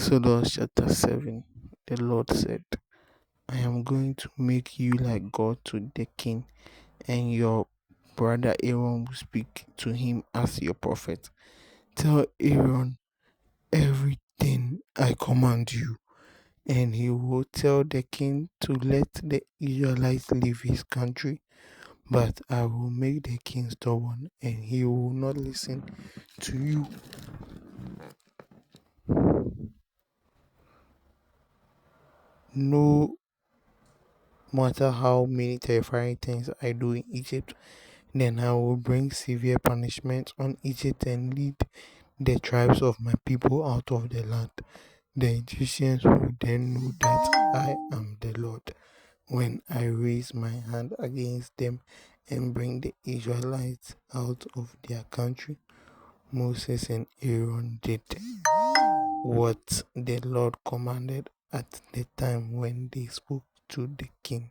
Exodus chapter 7. The Lord said, I am going to make you like God to the king, and your brother Aaron will speak to him as your prophet. Tell Aaron everything I command you, and he will tell the king to let the Israelites leave his country. But I will make the king stubborn, and he will not listen to you. No matter how many terrifying things I do in Egypt, then I will bring severe punishment on Egypt and lead the tribes of my people out of the land. The Egyptians will then know that I am the Lord when I raise my hand against them and bring the Israelites out of their country. Moses and Aaron did what the Lord commanded at the time when they spoke to the king.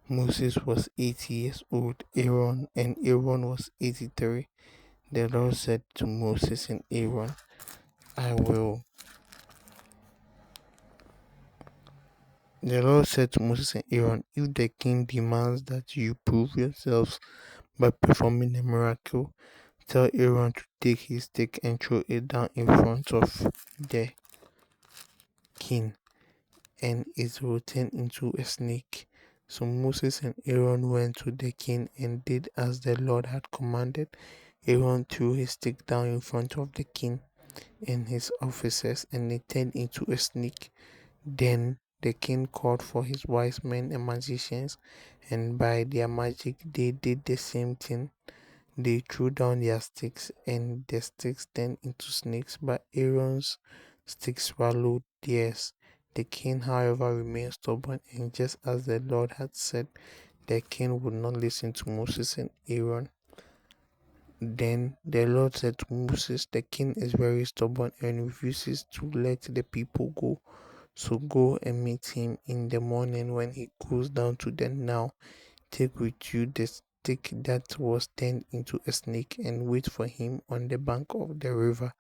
Moses was 80 years old, Aaron was 83. The Lord said to Moses and Aaron, I will. The Lord said to Moses and Aaron, if the king demands that you prove yourselves by performing a miracle, tell Aaron to take his stick and throw it down in front of the king, and it will turn into a snake. So Moses and Aaron went to the king and did as the Lord had commanded. Aaron threw his stick down in front of the king and his officers, and it turned into a snake. Then the king called for his wise men and magicians, and by their magic they did the same thing. They threw down their sticks, and the sticks turned into snakes, but Aaron's stick swallowed theirs. The king, however, remained stubborn, and just as the Lord had said, the king would not listen to Moses and Aaron. Then the Lord said to Moses, the king is very stubborn and refuses to let the people go. So go and meet him in the morning when he goes down to the Nile. Take with you the stick that was turned into a snake and wait for him on the bank of the river.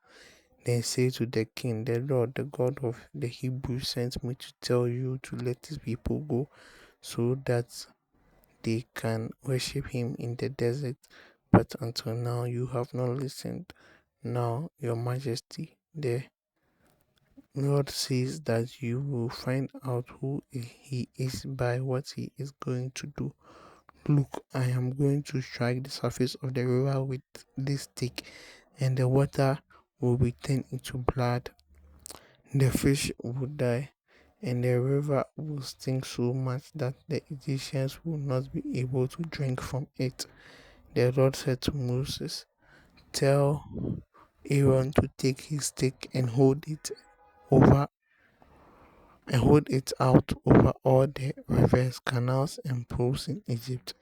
Then say to the king, the Lord, the God of the Hebrews, sent me to tell you to let these people go so that they can worship him in the desert. But until now you have not listened. Now, your majesty, the Lord says that you will find out who he is by what he is going to do. Look, I am going to strike the surface of the river with this stick, and the water will be turned into blood. The fish will die, and the river will stink so much that the Egyptians will not be able to drink from it. The Lord said to Moses, tell Aaron to take his stick and over hold it out over all the rivers, canals, and pools in Egypt.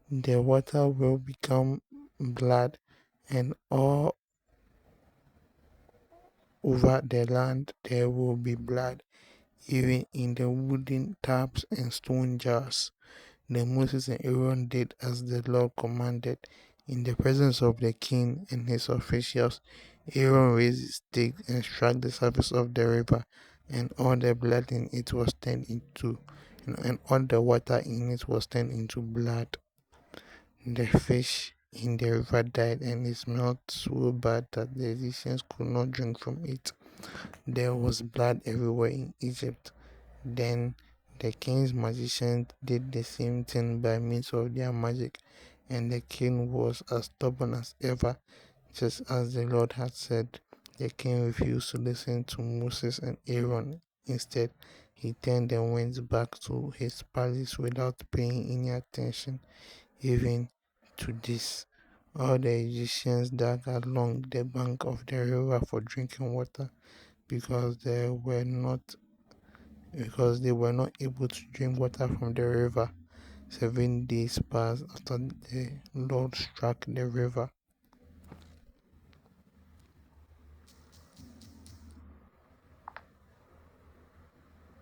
The water will become blood, and all over the land there will be blood, even in the wooden taps and stone jars. Then Moses and Aaron did as the Lord commanded. In the presence of the king and his officials, Aaron raised his stick and struck the surface of the river, and all the blood in it was turned into, and all the water in it was turned into blood. The fish in the river died, and it smelled so bad that the Egyptians could not drink from it. There was blood everywhere in Egypt. Then the king's magicians did the same thing by means of their magic, and the king was as stubborn as ever, just as the Lord had said. The king refused to listen to Moses and Aaron. Instead, he turned and went back to his palace without paying any attention. Even to this, all the Egyptians dug along the bank of the river for drinking water because they were not able to drink water from the river. 7 days passed after the Lord struck the river.